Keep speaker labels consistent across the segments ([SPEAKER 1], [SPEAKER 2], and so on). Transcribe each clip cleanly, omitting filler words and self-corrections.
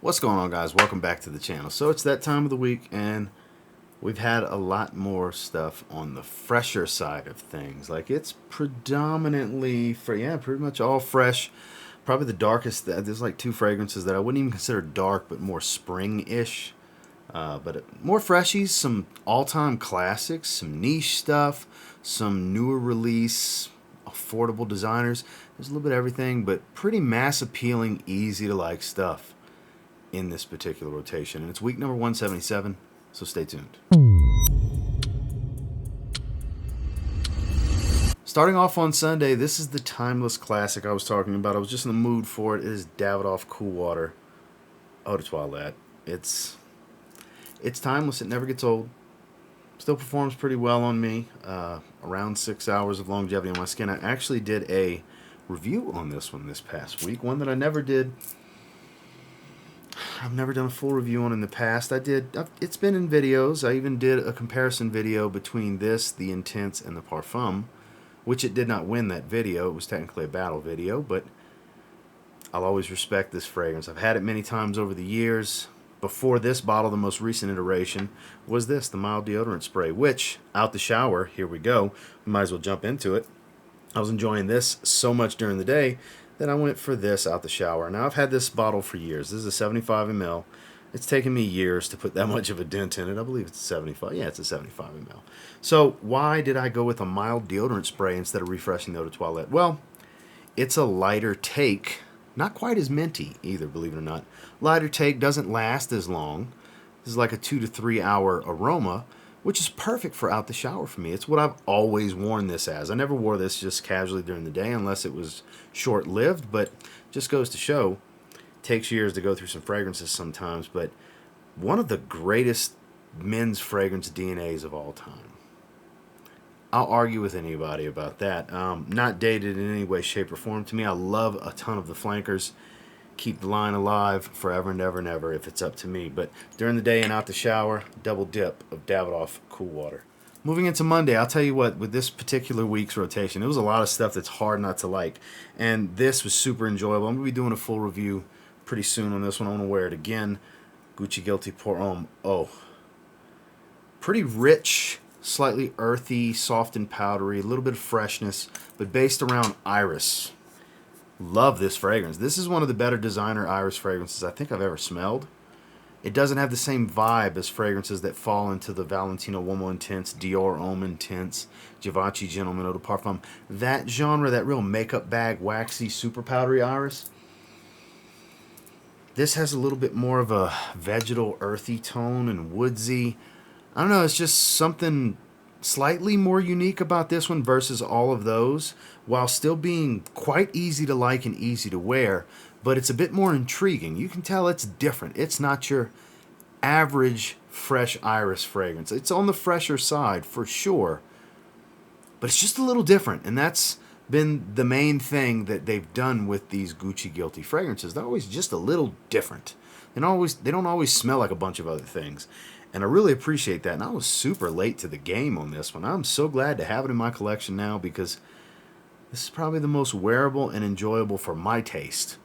[SPEAKER 1] What's going on, guys? Welcome back to the channel. So it's that time of the week and we've had a lot more stuff on the fresher side of things. Like, it's predominantly pretty much all fresh. Probably the darkest, there's like two fragrances that I wouldn't even consider dark, but more spring-ish. More freshies, some all-time classics, some niche stuff, some newer release, affordable designers. There's a little bit of everything, but pretty mass appealing, easy to like stuff in this particular rotation. And it's week number 177, so stay tuned. Starting off on Sunday, this is the timeless classic I was talking about. I was just in the mood for it. It is Davidoff Cool Water Eau de Toilette. It's timeless. It never gets old. Still performs pretty well on me. Around 6 hours of longevity on my skin. I actually did a review on this one this past week. One that I never did. I've never done a full review on in the past. It's been in videos. I even did a comparison video between this, the Intense, and the Parfum, which it did not win that video. It was technically a battle video, but I'll always respect this fragrance. I've had it many times over the years. Before this bottle, the most recent iteration was this, the mild deodorant spray, which, out the shower, here we go, we might as well jump into it. I was enjoying this so much during the day that I went for this out the shower. Now, I've had this bottle for years. This is a 75 ml. It's taken me years to put that much of a dent in it. I believe it's a 75. Yeah, it's a 75 ml. So why did I go with a mild deodorant spray instead of refreshing the eau de toilette? Well, it's a lighter take. Not quite as minty either, believe it or not. Lighter take, doesn't last as long. This is like a 2 to 3 hour aroma, which is perfect for out the shower for me. It's what I've always worn this as. I never wore this just casually during the day unless it was short-lived, but just goes to show, it takes years to go through some fragrances sometimes, but one of the greatest men's fragrance DNAs of all time. I'll argue with anybody about that. Not dated in any way, shape, or form. To me, I love a ton of the flankers. Keep the line alive forever and ever and ever if it's up to me. But during the day and out the shower, double dip of Davidoff Cool Water. Moving into Monday, I'll tell you what, with this particular week's rotation, it was a lot of stuff that's hard not to like. And this was super enjoyable. I'm going to be doing a full review pretty soon on this one. I want to wear it again. Gucci Guilty Pour Homme. Oh. Pretty rich, slightly earthy, soft and powdery, a little bit of freshness, but based around iris. Love this fragrance. This is one of the better designer iris fragrances I think I've ever smelled. It doesn't have the same vibe as fragrances that fall into the Valentino Uomo Intense, Dior Homme Intense, Givenchy Gentleman Eau de Parfum. That genre, that real makeup bag, waxy, super powdery iris. This has a little bit more of a vegetal, earthy tone and woodsy. I don't know, it's just something slightly more unique about this one versus all of those, while still being quite easy to like and easy to wear, but it's a bit more intriguing. You can tell it's different. It's not your average fresh iris fragrance. It's on the fresher side for sure, but it's just a little different, and that's been the main thing that they've done with these Gucci Guilty fragrances. They're always just a little different. They don't always smell like a bunch of other things. And I really appreciate that. And I was super late to the game on this one. I'm so glad to have it in my collection now because this is probably the most wearable and enjoyable for my taste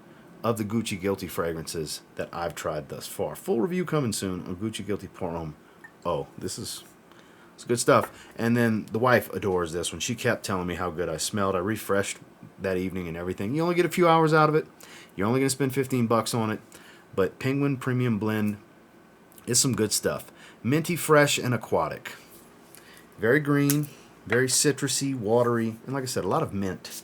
[SPEAKER 1] of the Gucci Guilty fragrances that I've tried thus far. Full review coming soon on Gucci Guilty Pour Homme. Oh, it's good stuff. And then the wife adores this one. She kept telling me how good I smelled. I refreshed that evening and everything. You only get a few hours out of it. You're only going to spend $15 on it. But Penguin Premium Blend is some good stuff. Minty, fresh, and aquatic. Very green, very citrusy, watery, and like I said, a lot of mint.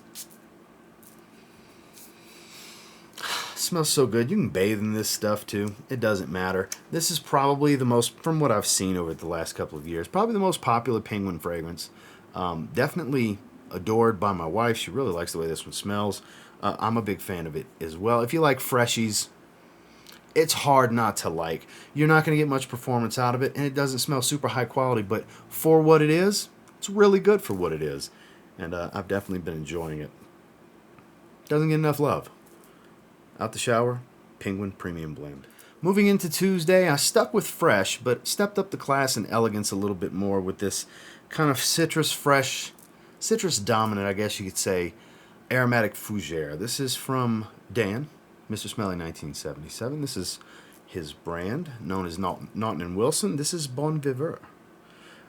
[SPEAKER 1] Smells so good. You can bathe in this stuff too. It doesn't matter. This is probably the most, from what I've seen over the last couple of years, probably the most popular Penguin fragrance. Definitely adored by my wife. She really likes the way this one smells. I'm a big fan of it as well. If you like freshies, it's hard not to like. You're not going to get much performance out of it, and it doesn't smell super high quality, but for what it is, it's really good for what it is. And I've definitely been enjoying it. Doesn't get enough love. Out the shower, Penguin Premium Blend. Moving into Tuesday, I stuck with fresh, but stepped up the class and elegance a little bit more with this kind of citrus fresh, citrus dominant, I guess you could say, aromatic fougere. This is from Dan. Mr. Smelly 1977. This is his brand, known as Naughton and Wilson. This is Bon Viveur.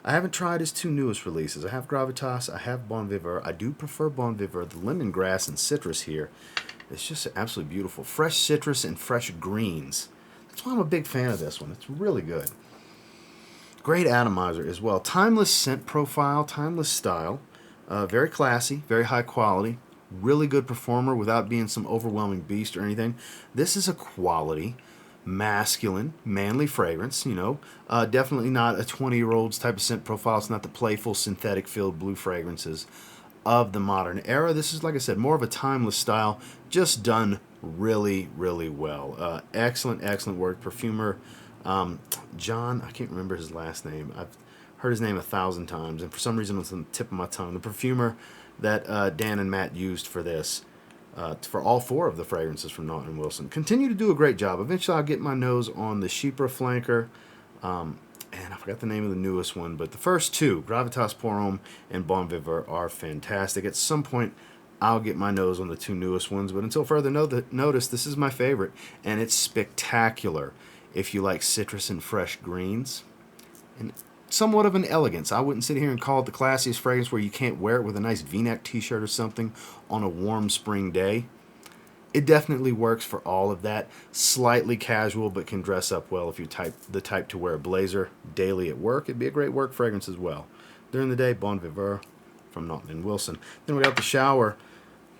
[SPEAKER 1] I haven't tried his two newest releases. I have Gravitas, I have Bon Viveur. I do prefer Bon Viveur. The lemongrass and citrus here, it's just absolutely beautiful. Fresh citrus and fresh greens. That's why I'm a big fan of this one. It's really good. Great atomizer as well. Timeless scent profile, timeless style. Very classy, very high quality. Really good performer without being some overwhelming beast or anything. This is a quality, masculine, manly fragrance, you know. Definitely not a 20-year-old's type of scent profile. It's not the playful, synthetic-filled blue fragrances of the modern era. This is, like I said, more of a timeless style, just done really, really well. Excellent, excellent work. Perfumer John, I can't remember his last name. I've heard his name 1,000 times, and for some reason it's on the tip of my tongue. The perfumer that Dan and Matt used for this, for all four of the fragrances from Naughton and Wilson. Continue to do a great job. Eventually I'll get my nose on the Chypre Flanker, and I forgot the name of the newest one, but the first two, Gravitas Pour Homme and Bon Viveur, are fantastic. At some point I'll get my nose on the two newest ones, but until further notice, this is my favorite, and it's spectacular if you like citrus and fresh greens. And somewhat of an elegance. I wouldn't sit here and call it the classiest fragrance where you can't wear it with a nice v-neck t-shirt or something on a warm spring day. It definitely works for all of that. Slightly casual, but can dress up well if you're the type to wear a blazer daily at work. It'd be a great work fragrance as well. During the day, Bon Viveur from Naughton and Wilson. Then we got the shower.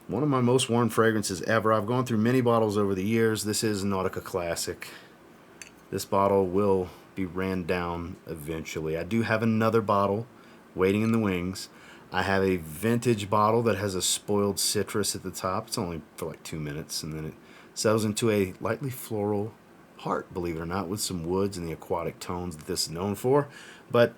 [SPEAKER 1] One of my most worn fragrances ever. I've gone through many bottles over the years. This is Nautica Classic. This bottle will be ran down eventually. I do have another bottle waiting in the wings. I have a vintage bottle that has a spoiled citrus at the top. It's only for like 2 minutes, and then it settles into a lightly floral heart, believe it or not, with some woods and the aquatic tones that this is known for. But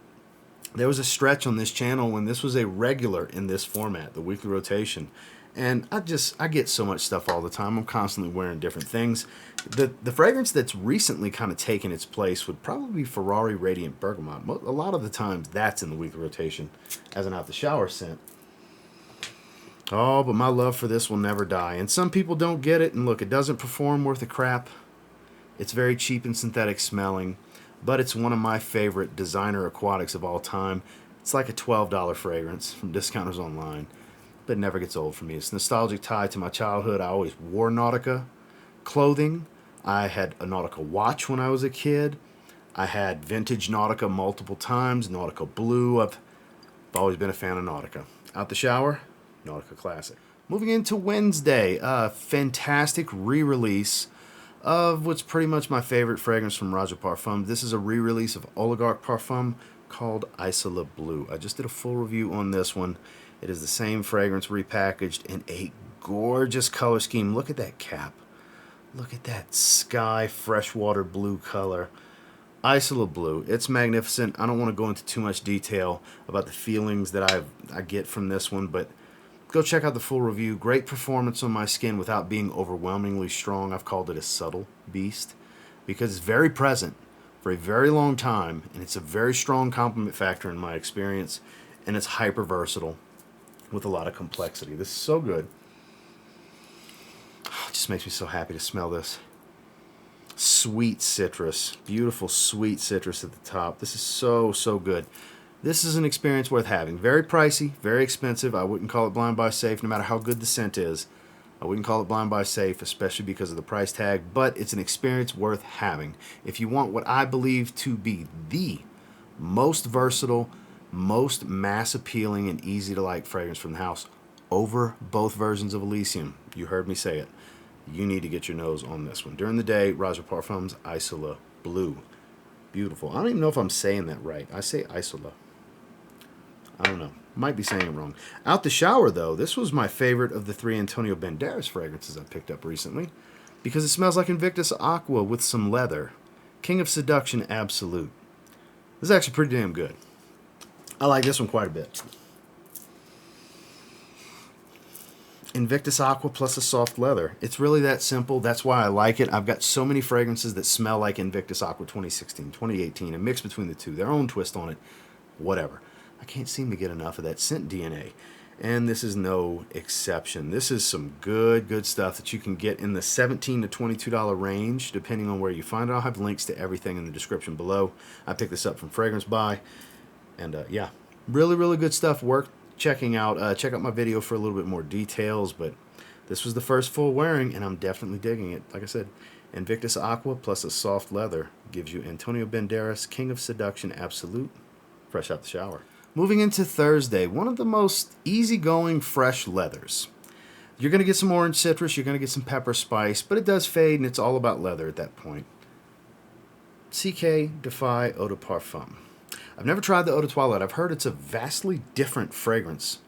[SPEAKER 1] there was a stretch on this channel when this was a regular in this format, the weekly rotation. And I get so much stuff all the time. I'm constantly wearing different things. The fragrance that's recently kind of taken its place would probably be Ferrari Radiant Bergamot. A lot of the times that's in the weekly rotation as an out the shower scent. Oh, but my love for this will never die. And some people don't get it. And look, it doesn't perform worth a crap. It's very cheap and synthetic smelling. But it's one of my favorite designer aquatics of all time. It's like a $12 fragrance from Discounters Online. But it never gets old for me. It's a nostalgic tie to my childhood. I always wore Nautica clothing. I had a Nautica watch when I was a kid. I had vintage Nautica multiple times, Nautica Blue. I've always been a fan of Nautica. Out the shower, Nautica Classic. Moving into Wednesday, a fantastic re-release of what's pretty much my favorite fragrance from Roja Parfums. This is a re-release of Oligarch Parfum called Isola Blue. I just did a full review on this one. It is the same fragrance repackaged in a gorgeous color scheme. Look at that cap. Look at that sky freshwater blue color. Isola Blue. It's magnificent. I don't want to go into too much detail about the feelings that I get from this one, but go check out the full review. Great performance on my skin without being overwhelmingly strong. I've called it a subtle beast because it's very present for a very long time, and it's a very strong complement factor in my experience, and it's hyper versatile with a lot of complexity. This is so good. It just makes me so happy to smell this. Sweet citrus. Beautiful sweet citrus at the top. This is so, so good. This is an experience worth having. Very pricey, very expensive. I wouldn't call it blind buy safe, no matter how good the scent is. I wouldn't call it blind buy safe, especially because of the price tag, but it's an experience worth having. If you want what I believe to be the most versatile, most mass appealing and easy to like fragrance from the house over both versions of Elysium, you heard me say it, you need to get your nose on this one. During the day, Roja Parfums Isola Blue. Beautiful. I don't even know if I'm saying that right. I say Isola. I don't know. Might be saying it wrong. Out the shower, though, this was my favorite of the 3 Antonio Banderas fragrances I picked up recently because it smells like Invictus Aqua with some leather. King of Seduction Absolute. This is actually pretty damn good. I like this one quite a bit. Invictus Aqua plus a soft leather. It's really that simple. That's why I like it. I've got so many fragrances that smell like Invictus Aqua 2016, 2018, a mix between the two. Their own twist on it. Whatever. I can't seem to get enough of that scent DNA. And this is no exception. This is some good stuff that you can get in the $17 to $22 range, depending on where you find it. I'll have links to everything in the description below. I picked this up from Fragrance Buy. And yeah, really good stuff. Worth checking out. Check out my video for a little bit more details. But this was the first full wearing, and I'm definitely digging it. Like I said, Invictus Aqua plus a soft leather gives you Antonio Banderas, King of Seduction Absolute, fresh out the shower. Moving into Thursday, one of the most easygoing fresh leathers. You're going to get some orange citrus, you're going to get some pepper spice, but it does fade and it's all about leather at that point. CK Defy Eau de Parfum. I've never tried the Eau de Toilette. I've heard it's a vastly different fragrance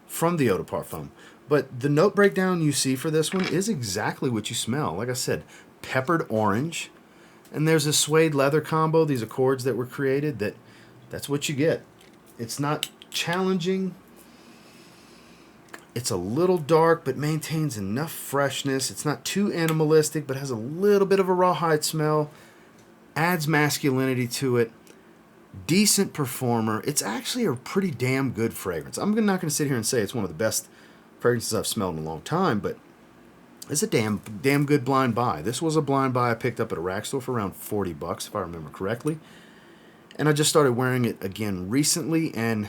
[SPEAKER 1] from the Eau de Parfum. But the note breakdown you see for this one is exactly what you smell. Like I said, peppered orange. And there's a suede leather combo, these accords that were created, that's what you get. It's not challenging. It's a little dark, but maintains enough freshness. It's not too animalistic, but has a little bit of a rawhide smell. Adds masculinity to it. Decent performer. It's actually a pretty damn good fragrance. I'm not going to sit here and say it's one of the best fragrances I've smelled in a long time, but it's a damn good blind buy. This was a blind buy I picked up at a rack store for around $40, if I remember correctly. And I just started wearing it again recently and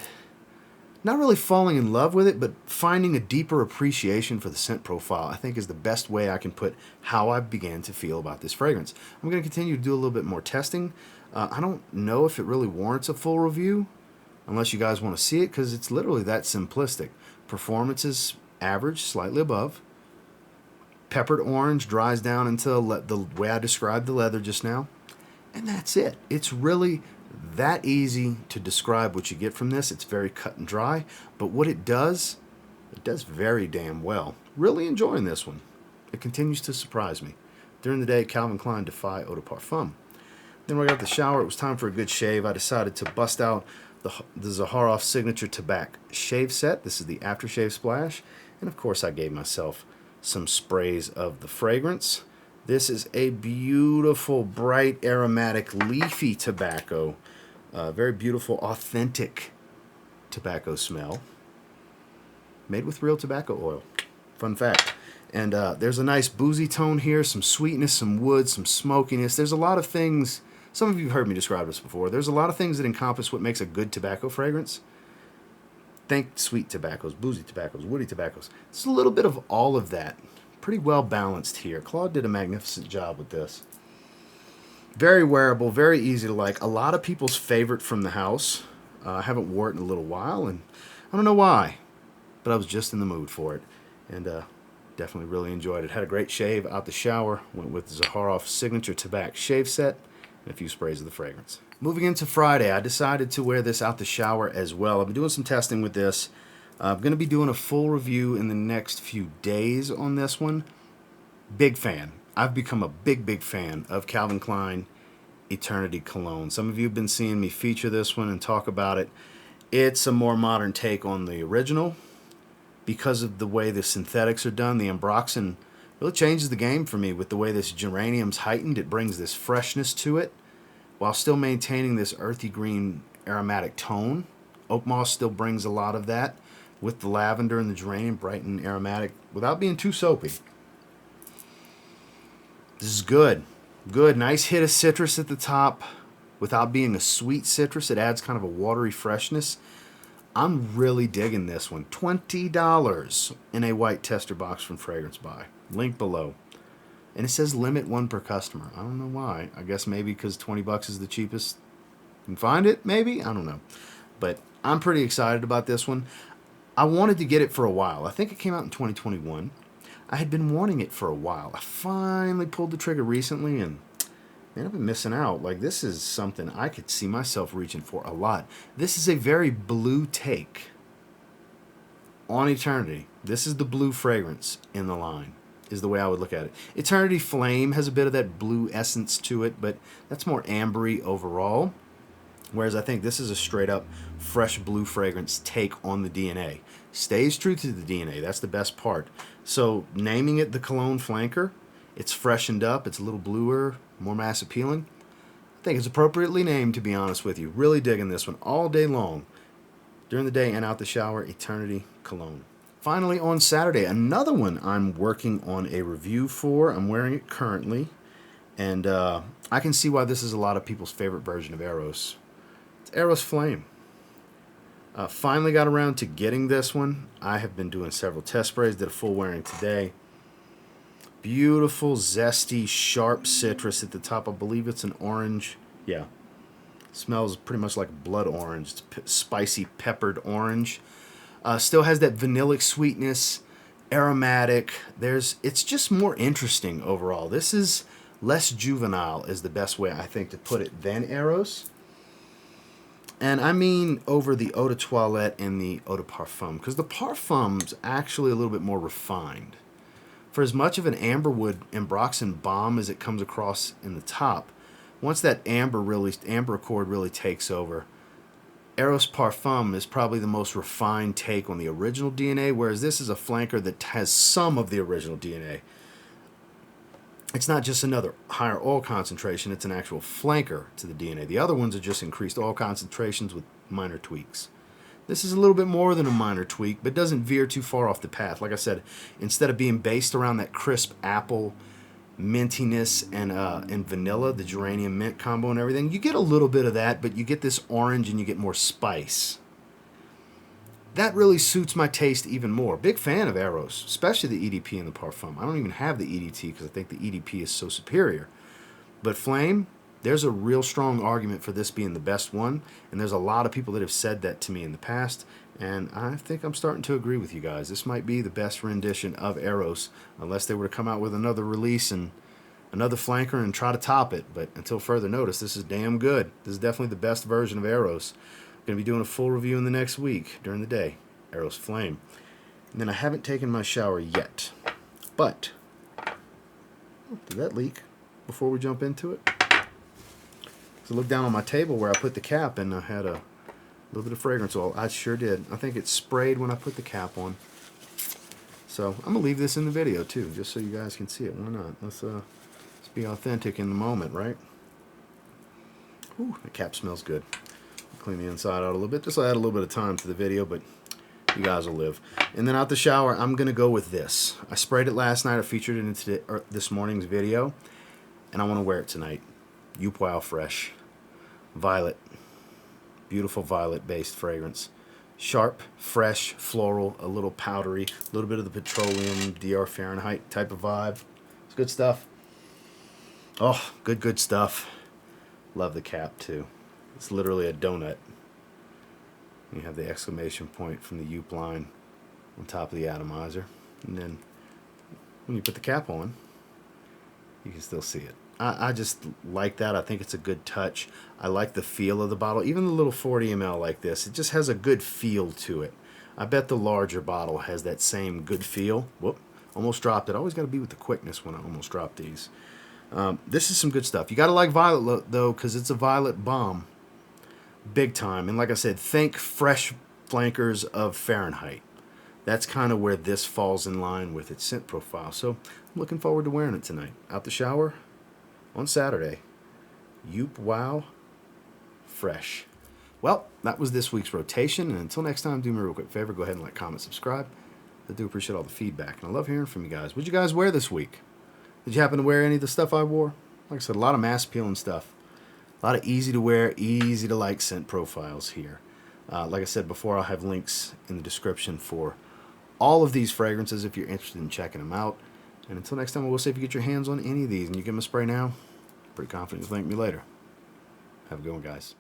[SPEAKER 1] not really falling in love with it, but finding a deeper appreciation for the scent profile, I think, is the best way I can put how I began to feel about this fragrance. I'm going to continue to do a little bit more testing. I don't know if it really warrants a full review, unless you guys want to see it, because it's literally that simplistic. Performance is average, slightly above. Peppered orange dries down into the way I described the leather just now. And that's it. It's really that easy to describe what you get from this. It's very cut and dry, but what it does very damn well. Really enjoying this one. It continues to surprise me. During the day, Calvin Klein Defy Eau de Parfum. Then when I got out the shower, it was time for a good shave. I decided to bust out the Zaharoff Signature Tabac shave set. This is the aftershave splash. And of course, I gave myself some sprays of the fragrance. This is a beautiful, bright, aromatic, leafy tobacco. Very beautiful, authentic tobacco smell. Made with real tobacco oil. Fun fact. And there's a nice boozy tone here, some sweetness, some wood, some smokiness. There's a lot of things, some of you have heard me describe this before. There's a lot of things that encompass what makes a good tobacco fragrance. Think sweet tobaccos, boozy tobaccos, woody tobaccos. It's a little bit of all of that. Pretty well balanced here. Claude did a magnificent job with this. Very wearable, very easy to like. A lot of people's favorite from the house. I haven't worn it in a little while, and I don't know why, but I was just in the mood for it, and definitely really enjoyed it. Had a great shave out the shower. Went with the Zaharoff Signature Tabac shave set and a few sprays of the fragrance. Moving into Friday, I decided to wear this out the shower as well. I've been doing some testing with this. I'm going to be doing a full review in the next few days on this one. Big fan. I've become a big fan of Calvin Klein Eternity Cologne. Some of you have been seeing me feature this one and talk about it. It's a more modern take on the original. Because of the way the synthetics are done, the ambroxan really changes the game for me with the way this geranium's heightened. It brings this freshness to it while still maintaining this earthy green aromatic tone. Oak moss still brings a lot of that with the lavender and the geranium, bright and aromatic, without being too soapy. This is good. Good. Nice hit of citrus at the top without being a sweet citrus. It adds kind of a watery freshness. I'm really digging this one. $20 in a white tester box from Fragrance Buy. Link below. And it says limit one per customer. I don't know why. I guess maybe because $20 is the cheapest you can find it, maybe? I don't know. But I'm pretty excited about this one. I wanted to get it for a while. I think it came out in 2021. I had been wanting it for a while. I finally pulled the trigger recently, and man, I've been missing out. Like, this is something I could see myself reaching for a lot. This is a very blue take on Eternity. This is the blue fragrance in the line, is the way I would look at it. Eternity Flame has a bit of that blue essence to it, but that's more ambery overall. Whereas I think this is a straight up fresh blue fragrance take on the DNA. Stays true to the DNA. That's the best part. So naming it the Cologne Flanker, it's freshened up. It's a little bluer, more mass appealing. I think it's appropriately named, to be honest with you. Really digging this one all day long. during the day and out the shower, Eternity Cologne. Finally, on Saturday, another one I'm working on a review for. I'm wearing it currently, and I can see why this is a lot of people's favorite version of Eros. It's Eros Flame. Finally got around to getting this one. I have been doing several test sprays, did a full wearing today. Beautiful, zesty, sharp citrus at the top. I believe it's an orange. Yeah. Smells pretty much like blood orange. It's spicy, peppered orange. Still has that vanillic sweetness, aromatic. It's just more interesting overall. This is less juvenile is the best way, I think, to put it than Eros. And I mean over the Eau de Toilette and the Eau de Parfum, because the Parfum's actually a little bit more refined. For as much of an amberwood ambroxan bomb as it comes across in the top, once that amber accord really takes over, Eros Parfum is probably the most refined take on the original DNA, whereas this is a flanker that has some of the original DNA. It's not just another higher oil concentration, it's an actual flanker to the DNA. The other ones are just increased oil concentrations with minor tweaks. This is a little bit more than a minor tweak, but doesn't veer too far off the path. Like I said, instead of being based around that crisp apple mintiness and vanilla, the geranium mint combo and everything, you get a little bit of that, but you get this orange and you get more spice. That really suits my taste even more. Big fan of Eros, especially the EDP and the Parfum. I don't even have the EDT because I think the EDP is so superior. But Flame, there's a real strong argument for this being the best one, and there's a lot of people that have said that to me in the past, and I think I'm starting to agree with you guys. This might be the best rendition of Eros, unless they were to come out with another release and another flanker and try to top it. But until further notice, this is damn good. This is definitely the best version of Eros. Going to be doing a full review in the next week during the day. Eros Flame. And then I haven't taken my shower yet. But, did that leak before we jump into it? So look down on my table where I put the cap and I had a little bit of fragrance oil. I sure did. I think it sprayed when I put the cap on. So I'm going to leave this in the video too, just so you guys can see it. Why not? Let's be authentic in the moment, right? Ooh, the cap smells good. Clean the inside out a little bit. This will add a little bit of time to the video, but you guys will live. And then out the shower, I'm going to go with this. I sprayed it last night. I featured it in today, or this morning's video, and I want to wear it tonight. Joop Wow Fresh. Violet. Beautiful violet-based fragrance. Sharp, fresh, floral, a little powdery, a little bit of the petroleum, DR Fahrenheit type of vibe. It's good stuff. Oh, good stuff. Love the cap, too. It's literally a donut. You have the exclamation point from the Joop line on top of the atomizer. And then when you put the cap on, you can still see it. I just like that. I think it's a good touch. I like the feel of the bottle. Even the little 40 ml like this, it just has a good feel to it. I bet the larger bottle has that same good feel. Whoop, almost dropped it. I always got to be with the quickness when I almost drop these. This is some good stuff. You got to like violet, though, because it's a violet bomb. Big time. And like I said, think fresh flankers of Fahrenheit. That's kind of where this falls in line with its scent profile. So I'm looking forward to wearing it tonight. Out the shower on Saturday. Joop Wow Fresh. Well, that was this week's rotation. And until next time, do me a real quick favor. Go ahead and like, comment, subscribe. I do appreciate all the feedback. And I love hearing from you guys. What'd you guys wear this week? Did you happen to wear any of the stuff I wore? Like I said, a lot of mass appealing stuff. A lot of easy to wear, easy to like scent profiles here. Like I said before, I'll have links in the description for all of these fragrances if you're interested in checking them out. And until next time, I will say if you get your hands on any of these and you give them a spray now, pretty confident you'll thank me later. Have a good one, guys.